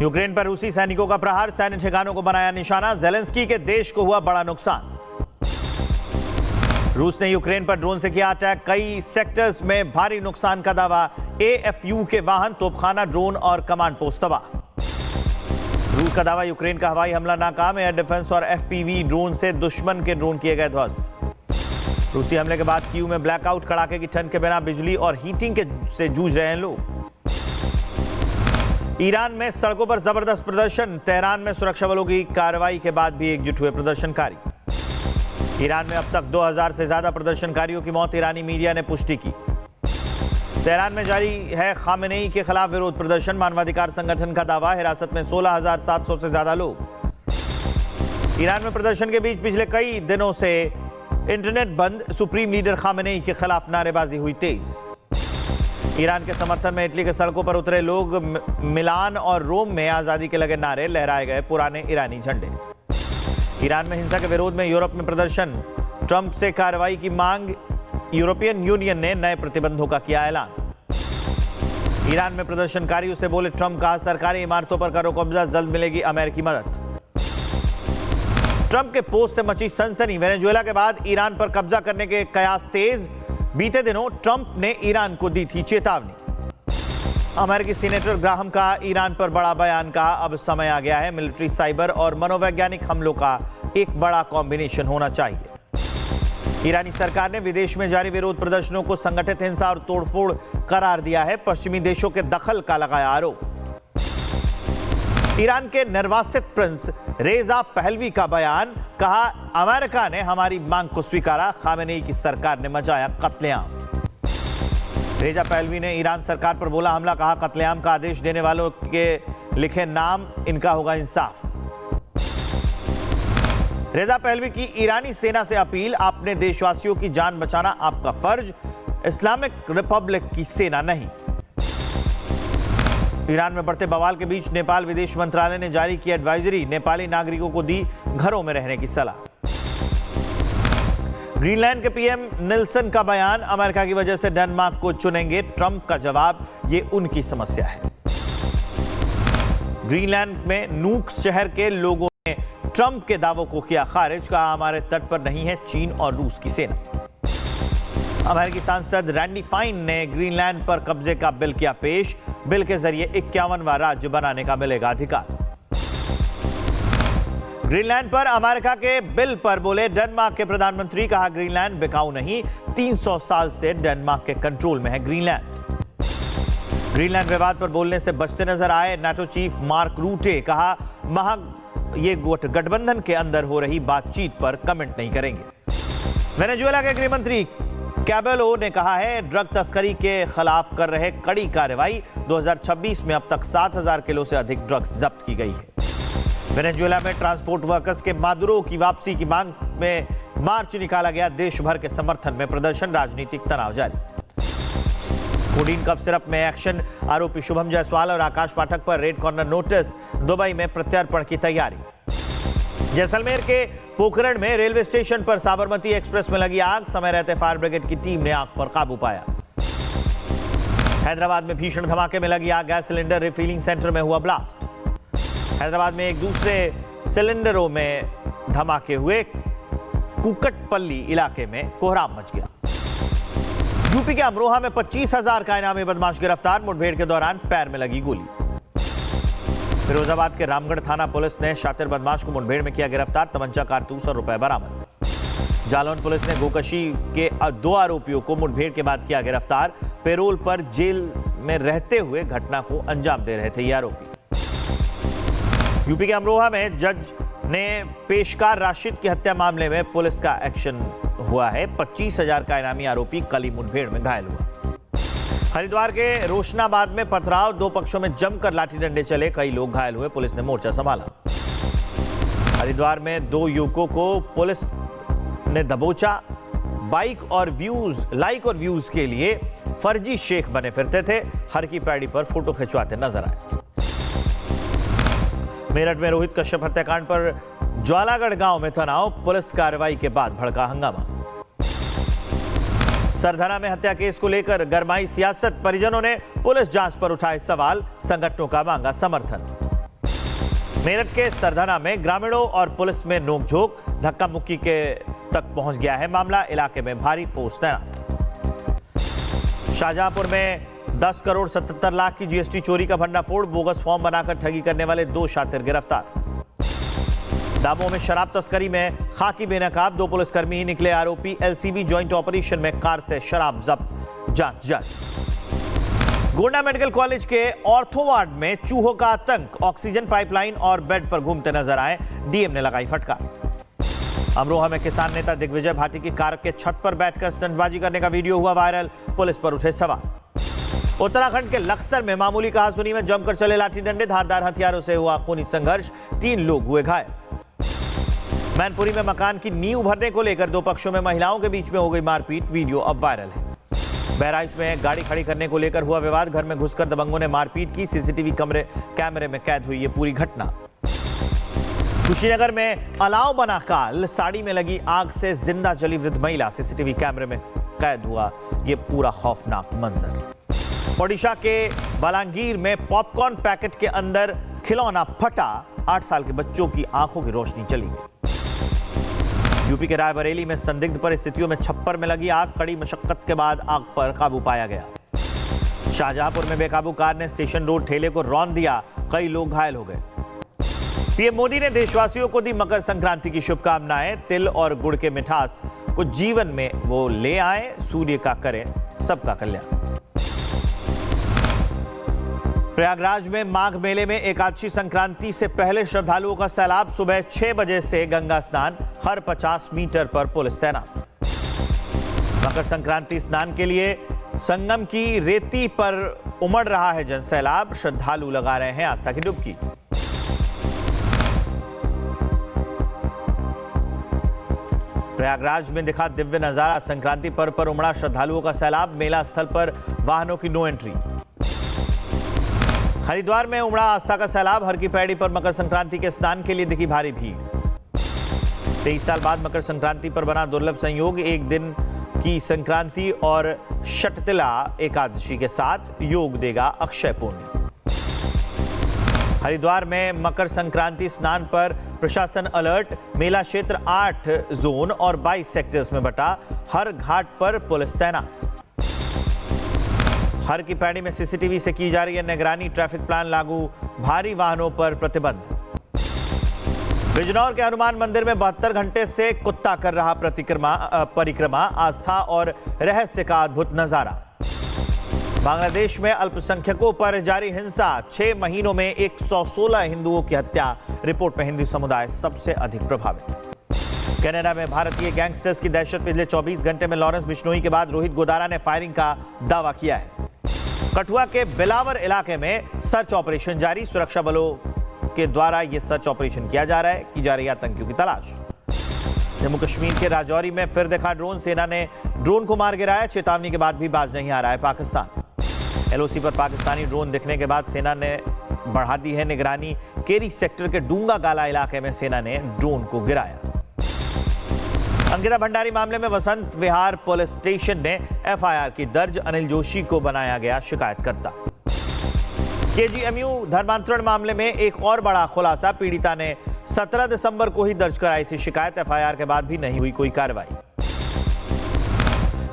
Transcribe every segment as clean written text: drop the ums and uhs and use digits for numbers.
Ukraine पर रूसी सैनिकों का प्रहार, सैन्य ठिकानों को बनाया निशाना, ज़ेलेंस्की के देश को हुआ बड़ा नुकसान। रूस ने यूक्रेन पर ड्रोन से किया अटैक, कई सेक्टर्स में भारी नुकसान का दावा। एएफयू के वाहन, तोपखाना, ड्रोन और कमांड पोस्ट तबाह। रूस का दावा, यूक्रेन का हवाई हमला नाकाम, एयर डिफेंस और एफपीवी ड्रोन से दुश्मन के ड्रोन किए गए ध्वस्त। रूसी हमले के बाद कीव में ब्लैकआउट, कड़ाके की ठंड के बिना बिजली और हीटिंग से जूझ रहे हैं लोग। ईरान में सड़कों पर जबरदस्त प्रदर्शन, तेहरान में सुरक्षा बलों की कार्रवाई के बाद भी एकजुट हुए प्रदर्शनकारी। ईरान में अब तक 2000 से ज्यादा प्रदर्शनकारियों की मौत, ईरानी मीडिया ने पुष्टि की। तेहरान में जारी है खामेनेई के खिलाफ विरोध प्रदर्शन, मानवाधिकार संगठन का दावा, हिरासत में 16,700 से ज्यादा लोग। ईरान में प्रदर्शन के बीच पिछले कई दिनों से इंटरनेट बंद, सुप्रीम लीडर खामेनेई के खिलाफ नारेबाजी हुई तेज। ईरान के समर्थन में इटली के सड़कों पर उतरे लोग, मिलान और रोम में आजादी के लगे नारे, लहराए गए पुराने ईरानी झंडे। ईरान में हिंसा के विरोध में यूरोप में प्रदर्शन, ट्रंप से कार्रवाई की मांग, यूरोपियन यूनियन ने नए प्रतिबंधों का किया ऐलान। ईरान में प्रदर्शनकारियों से बोले ट्रंप, कहा सरकारी इमारतों पर करो कब्जा, जल्द मिलेगी अमेरिकी मदद। ट्रंप के पोस्ट से मची सनसनी, वेनेजुएला के बाद ईरान पर कब्जा करने के कयास तेज, बीते दिनों ट्रंप ने ईरान को दी थी चेतावनी। अमेरिकी सीनेटर ग्राहम का ईरान पर बड़ा बयान, कहा अब समय आ गया है, मिलिट्री, साइबर और मनोवैज्ञानिक हमलों का एक बड़ा कॉम्बिनेशन होना चाहिए। ईरानी सरकार ने विदेश में जारी विरोध प्रदर्शनों को संगठित हिंसा और तोड़फोड़ करार दिया है, पश्चिमी देशों के दखल का लगाया आरोप। ईरान के निर्वासित प्रिंस रेजा पहलवी का बयान, कहा अमेरिका ने हमारी मांग को स्वीकारा, खामेनेई की सरकार ने मचाया कत्लेआम। रेजा पहलवी ने ईरान सरकार पर बोला हमला, कहा कत्लेआम का आदेश देने वालों के लिखे नाम, इनका होगा इंसाफ। रेजा पहलवी की ईरानी सेना से अपील, अपने देशवासियों की जान बचाना आपका फर्ज, इस्लामिक रिपब्लिक की सेना नहीं। ईरान में बढ़ते बवाल के बीच नेपाल विदेश मंत्रालय ने जारी की एडवाइजरी, नेपाली नागरिकों को दी घरों में रहने की सलाह। ग्रीनलैंड के पीएम निल्सन का बयान, अमेरिका की वजह से डेनमार्क को चुनेंगे, ट्रंप का जवाब, ये उनकी समस्या है। ग्रीनलैंड में नूक शहर के लोगों ने ट्रंप के दावों को किया खारिज, कहा हमारे तट पर नहीं है चीन और रूस की सेना। अमेरिकी सांसद रैंडी फाइन ने ग्रीनलैंड पर कब्जे का बिल किया पेश, बिल के जरिए 51वां राज्य बनाने का मिलेगा अधिकार। ग्रीनलैंड पर अमेरिका के बिल पर बोले डेनमार्क के प्रधानमंत्री, कहा ग्रीनलैंड बिकाऊ नहीं, 300 साल से डेनमार्क के कंट्रोल में है ग्रीनलैंड। ग्रीनलैंड विवाद पर बोलने से बचते नजर आए नाटो चीफ मार्क रूटे, कहा ये गठबंधन के अंदर हो रही बातचीत पर कमेंट नहीं करेंगे। वेनेजुएला के गृह मंत्री कैबेलो ने कहा है ड्रग तस्करी के खिलाफ कर रहे कड़ी कार्रवाई, 2026 में अब तक 7,000 किलो से अधिक ड्रग्स जब्त की गई है। वेनेजुएला में ट्रांसपोर्ट वर्कर्स के मादुरो की वापसी की मांग में मार्च निकाला गया, देश भर के समर्थन में प्रदर्शन, राजनीतिक तनाव जारी। कोडीन कफ सिरप में एक्शन, आरोपी शुभम जायसवाल और आकाश पाठक पर रेड कॉर्नर नोटिस, दुबई में प्रत्यर्पण की तैयारी। जैसलमेर के पोखरण में रेलवे स्टेशन पर साबरमती एक्सप्रेस में लगी आग, समय रहते फायर ब्रिगेड की टीम ने आग पर काबू पाया। हैदराबाद में भीषण धमाके में लगी आग, गैस सिलेंडर रिफिलिंग सेंटर में हुआ ब्लास्ट। हैदराबाद में एक दूसरे सिलेंडरों में धमाके हुए, कुकटपल्ली इलाके में कोहराम मच गया। यूपी के अमरोहा में 25,000 का इनामी बदमाश गिरफ्तार, मुठभेड़ के दौरान पैर में लगी गोली। फिरोजाबाद के रामगढ़ थाना पुलिस ने शातिर बदमाश को मुठभेड़ में किया गिरफ्तार, तमंचा, कारतूस और रुपए बरामद। जालौन पुलिस ने गोकशी के 2 आरोपियों को मुठभेड़ के बाद किया गिरफ्तार, पेरोल पर जेल में रहते हुए घटना को अंजाम दे रहे थे ये आरोपी। यूपी के अमरोहा में जज ने पेशकार राशिद की हत्या मामले में पुलिस का एक्शन हुआ है, 25,000 का इनामी आरोपी कल मुठभेड़ में घायल हुआ। हरिद्वार के रोशनाबाद में पथराव, 2 पक्षों में जमकर लाठी डंडे चले, कई लोग घायल हुए, पुलिस ने मोर्चा संभाला। हरिद्वार में 2 युवकों को पुलिस ने दबोचा, लाइक और व्यूज के लिए फर्जी शेख बने फिरते थे, हर की पैड़ी पर फोटो खिंचवाते नजर आए। मेरठ में रोहित कश्यप हत्याकांड पर ज्वालागढ़ गांव में तनाव, पुलिस कार्रवाई के बाद भड़का हंगामा। सरधना में हत्या केस को लेकर गरमाई सियासत, परिजनों ने पुलिस जांच पर उठाए सवाल, संगठनों का मांगा समर्थन। मेरठ के सरधना में ग्रामीणों और पुलिस में नोकझोंक, धक्का मुक्की के तक पहुंच गया है मामला। इलाके में भारी फोर्स तैनात। शाहजहांपुर में 10 करोड़ 77 लाख की जीएसटी चोरी का भंडाफोड़, बोगस फॉर्म बनाकर ठगी करने वाले 2 शातिर गिरफ्तार। दामों में शराब तस्करी में खाकी बेनकाब, 2 पुलिसकर्मी ही निकले आरोपी। एलसीबी ज्वाइंट ऑपरेशन में कार से शराब जब्त, जांच जारी। गोंडा मेडिकल कॉलेज के ऑर्थो वार्ड में चूहों का आतंक, ऑक्सीजन पाइपलाइन और बेड पर घूमते नजर आए, डीएम ने लगाई फटकार। अमरोहा में किसान नेता दिग्विजय भाटी की कार के छत पर बैठकर स्टंटबाजी करने का वीडियो हुआ वायरल, पुलिस पर उठे सवाल। उत्तराखंड के लक्सर में मामूली कहासुनी में जमकर चले लाठी डंडे, धारदार हथियारों से हुआ खूनी संघर्ष, 3 लोग हुए घायल। मैनपुरी में मकान की नींव भरने को लेकर 2 पक्षों में महिलाओं के बीच में हो गई मारपीट, वीडियो अब वायरल है। बहराइच में गाड़ी खड़ी करने को लेकर हुआ विवाद, घर में घुसकर दबंगों ने मारपीट की, सीसीटीवी कैमरे में कैद हुई ये पूरी घटना। कुशीनगर में अलाव बना काल, साड़ी में लगी आग से जिंदा जली वृद्ध महिला, सीसीटीवी कैमरे में कैद हुआ ये पूरा खौफनाक मंजर। ओडिशा के बालांगीर में पॉपकॉर्न पैकेट के अंदर खिलौना फटा, 8 साल के बच्चों की आंखों की रोशनी चली गई। यूपी के रायबरेली में संदिग्ध परिस्थितियों में छप्पर में लगी आग, कड़ी मशक्कत के बाद आग पर काबू पाया गया। शाहजहांपुर में बेकाबू कार ने स्टेशन रोड ठेले को रौंद दिया, कई लोग घायल हो गए। पीएम मोदी ने देशवासियों को दी मकर संक्रांति की शुभकामनाएं, तिल और गुड़ के मिठास को जीवन में वो ले आए, सूर्य का करें सबका कल्याण। प्रयागराज में माघ मेले में एकादशी संक्रांति से पहले श्रद्धालुओं का सैलाब, सुबह 6 बजे से गंगा स्नान, हर 50 मीटर पर पुलिस तैनात। मकर संक्रांति स्नान के लिए संगम की रेती पर उमड़ रहा है जनसैलाब, श्रद्धालु लगा रहे हैं आस्था की डुबकी। प्रयागराज में दिखा दिव्य नजारा, संक्रांति पर्व पर उमड़ा श्रद्धालुओं का सैलाब, मेला स्थल पर वाहनों की नो एंट्री। हरिद्वार में उमड़ा आस्था का सैलाब, हर की पैड़ी पर मकर संक्रांति के स्नान के लिए दिखी भारी भीड़। 23 साल बाद मकर संक्रांति पर बना दुर्लभ संयोग, एक दिन की संक्रांति और शटतिला एकादशी के साथ योग देगा अक्षय पुण्य। हरिद्वार में मकर संक्रांति स्नान पर प्रशासन अलर्ट, मेला क्षेत्र 8 जोन और 22 सेक्टर्स में बटा, हर घाट पर पुलिस तैनात। हर की पैड़ी में सीसीटीवी से की जा रही है निगरानी, ट्रैफिक प्लान लागू, भारी वाहनों पर प्रतिबंध। बिजनौर के हनुमान मंदिर में 72 घंटे से कुत्ता कर रहा परिक्रमा, आस्था और रहस्य का अद्भुत नजारा। बांग्लादेश में अल्पसंख्यकों पर जारी हिंसा, 6 महीनों में 116 हिंदुओं की हत्या, रिपोर्ट में हिंदू समुदाय सबसे अधिक प्रभावित। कनाडा में भारतीय गैंगस्टर्स की दहशत, पिछले 24 घंटे में लॉरेंस बिश्नोई के बाद रोहित गोदारा ने फायरिंग का दावा किया है। कठुआ के बिलावर इलाके में सर्च ऑपरेशन जारी, सुरक्षा बलों के द्वारा यह सर्च ऑपरेशन किया जा रहा है, की जा रही है आतंकियों की तलाश। जम्मू कश्मीर के राजौरी में फिर देखा ड्रोन, सेना ने ड्रोन को मार गिराया, चेतावनी के बाद भी बाज नहीं आ रहा है पाकिस्तान। एलओसी पर पाकिस्तानी ड्रोन दिखने के बाद सेना ने बढ़ा दी है निगरानी, केरी सेक्टर के डूंगा गाला इलाके में सेना ने ड्रोन को गिराया। अंकिता भंडारी मामले में वसंत विहार पुलिस स्टेशन ने एफआईआर की दर्ज, अनिल जोशी को बनाया गया शिकायतकर्ता। केजीएमयू धर्मांतरण मामले में एक और बड़ा खुलासा, पीड़िता ने 17 दिसंबर को ही दर्ज कराई थी शिकायत, एफआईआर के बाद भी नहीं हुई कोई कार्रवाई।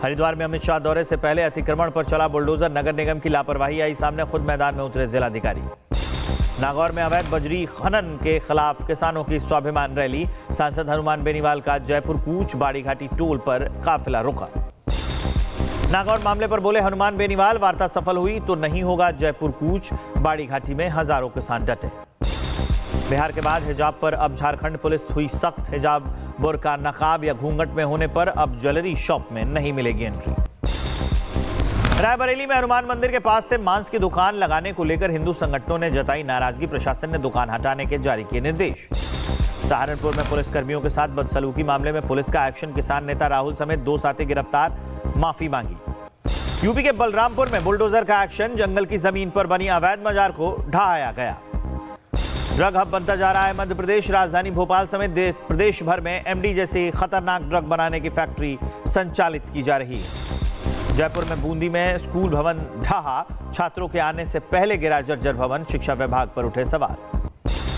हरिद्वार में अमित शाह दौरे से पहले अतिक्रमण पर चला बुलडोजर, नगर निगम की लापरवाही आई सामने, खुद मैदान में उतरे जिलाधिकारी। नागौर में अवैध बजरी खनन के खिलाफ किसानों की स्वाभिमान रैली, सांसद हनुमान बेनीवाल का जयपुर कूच, बाड़ी घाटी टोल पर काफिला रुका। नागौर मामले पर बोले हनुमान बेनीवाल, वार्ता सफल हुई तो नहीं होगा जयपुर कूच, बाड़ी घाटी में हजारों किसान डटे। बिहार के बाद हिजाब पर अब झारखंड पुलिस हुई सख्त, हिजाब, बुर्का, नकाब या घूंघट में होने पर अब ज्वेलरी शॉप में नहीं मिलेगी एंट्री। रायबरेली में हनुमान मंदिर के पास से मांस की दुकान लगाने को लेकर हिंदू संगठनों ने जताई नाराजगी, प्रशासन ने दुकान हटाने के जारी किए निर्देश। सहारनपुर में पुलिसकर्मियों के साथ बदसलूकी मामले में पुलिस का एक्शन, किसान नेता राहुल समेत 2 साथी गिरफ्तार, माफी मांगी। यूपी के बलरामपुर में बुलडोजर का एक्शन, जंगल की जमीन पर बनी अवैध मजार को ढहाया गया। ड्रग हब बनता जा रहा है मध्य प्रदेश, राजधानी भोपाल समेत प्रदेश भर में एमडी जैसी खतरनाक ड्रग बनाने की फैक्ट्री संचालित की जा रही है। जयपुर में बूंदी में स्कूल भवन ढहा, छात्रों के आने से पहले गिरा जर्जर भवन, शिक्षा विभाग पर उठे सवाल।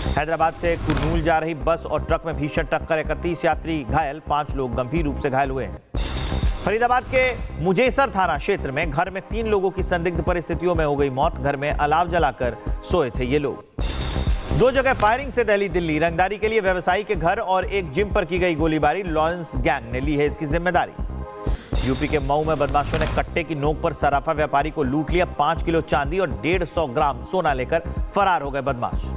हैदराबाद से कुरनूल जा रही बस और ट्रक में भीषण टक्कर, 31 यात्री घायल, 5 लोग गंभीर रूप से घायल हुए हैं। फरीदाबाद के मुजेसर थाना क्षेत्र में घर में 3 लोगों की संदिग्ध परिस्थितियों में हो गई मौत। घर में अलाव जलाकर सोए थे ये लोग। 2 जगह फायरिंग से दहली दिल्ली। रंगदारी के लिए व्यवसायी के घर और एक जिम पर की गई गोलीबारी। लॉरेंस गैंग ने ली है इसकी जिम्मेदारी। यूपी के मऊ में बदमाशों ने कट्टे की नोक पर सराफा व्यापारी को लूट लिया। 5 किलो चांदी और 150 ग्राम सोना लेकर फरार हो गए बदमाश।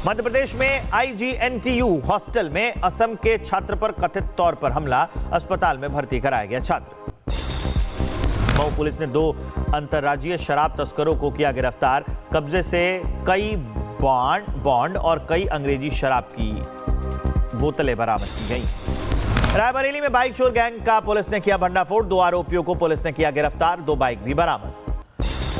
मध्य प्रदेश में IGNTU हॉस्टल में असम के छात्र पर कथित तौर पर हमला, अस्पताल में भर्ती कराया गया छात्र। मऊ पुलिस ने 2 अंतर्राज्यीय शराब तस्करों को किया गिरफ्तार। कब्जे से कई बॉन्ड और कई अंग्रेजी शराब की बोतलें बरामद की गई। रायबरेली में बाइक चोर गैंग का पुलिस ने किया भंडाफोड़। 2 आरोपियों को पुलिस ने किया गिरफ्तार। 2 बाइक भी बरामद।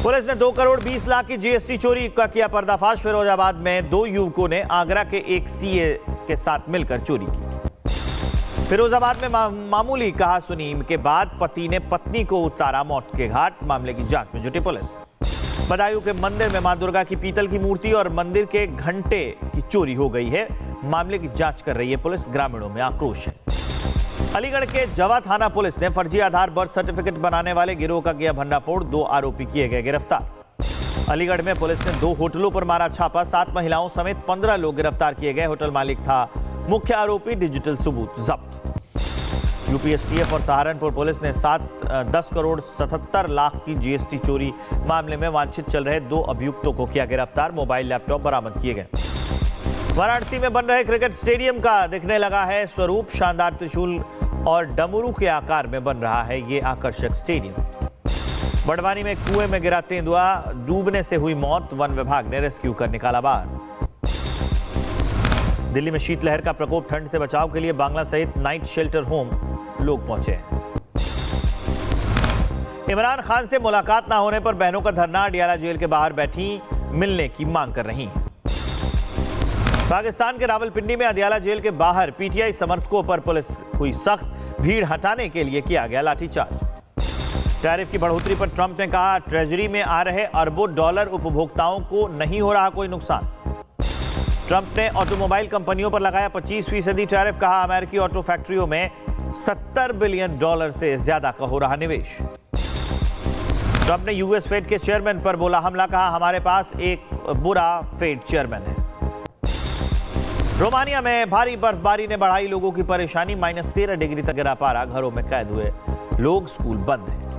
पुलिस ने 2 करोड़ 20 लाख की GST चोरी का किया पर्दाफाश। फिरोजाबाद में 2 युवकों ने आगरा के एक CA के साथ मिलकर चोरी की। फिरोजाबाद में मामूली कहासुनी के बाद पति ने पत्नी को उतारा मौत के घाट। मामले की जांच में जुटी पुलिस। बदायूं के मंदिर में मां दुर्गा की पीतल की मूर्ति और मंदिर के घंटे की चोरी हो गई है। मामले की जांच कर रही है पुलिस। ग्रामीणों में आक्रोश है। अलीगढ़ के जवा थाना पुलिस ने फर्जी आधार बर्थ सर्टिफिकेट बनाने वाले गिरोह का किया भंडाफोड़। 2 आरोपी किए गए गिरफ्तार। अलीगढ़ में पुलिस ने 2 होटलों पर मारा छापा। 7 महिलाओं समेत 15 लोग गिरफ्तार किए गए। होटल मालिक था मुख्य आरोपी। डिजिटल सबूत जब्त। यूपी STF और सहारनपुर पुलिस ने 10 करोड़ 77 लाख की GST चोरी मामले में वांछित चल रहे 2 अभियुक्तों को किया गिरफ्तार। मोबाइल लैपटॉप बरामद किए गए। वाराणसी में बन रहे क्रिकेट स्टेडियम का दिखने लगा है स्वरूप। शानदार त्रिशूल और डमरू के आकार में बन रहा है ये आकर्षक स्टेडियम। बड़वानी में कुएं में गिरा तेंदुआ, डूबने से हुई मौत। वन विभाग ने रेस्क्यू कर निकाला बाहर। दिल्ली में शीतलहर का प्रकोप, ठंड से बचाव के लिए बांग्ला सहित नाइट शेल्टर होम लोग पहुंचे हैं। इमरान खान से मुलाकात ना होने पर बहनों का धरना। अडियाला जेल के बाहर बैठी मिलने की मांग कर रही हैं। पाकिस्तान के रावलपिंडी में अदियाला जेल के बाहर PTI समर्थकों पर पुलिस हुई सख्त। भीड़ हटाने के लिए किया गया लाठीचार्ज। टैरिफ की बढ़ोतरी पर ट्रंप ने कहा, ट्रेजरी में आ रहे अरबों डॉलर उपभोक्ताओं को नहीं हो रहा कोई नुकसान। ट्रंप ने ऑटोमोबाइल कंपनियों पर लगाया 25% टैरिफ। कहा, अमेरिकी ऑटो फैक्ट्रियों में $70 बिलियन से ज्यादा का हो रहा निवेश। ट्रंप ने US फेड के चेयरमैन पर बोला हमला। कहा, हमारे पास एक बुरा फेड चेयरमैन है। रोमानिया में भारी बर्फबारी ने बढ़ाई लोगों की परेशानी। -13 डिग्री तक गिरा पारा। घरों में कैद हुए लोग। स्कूल बंद हैं।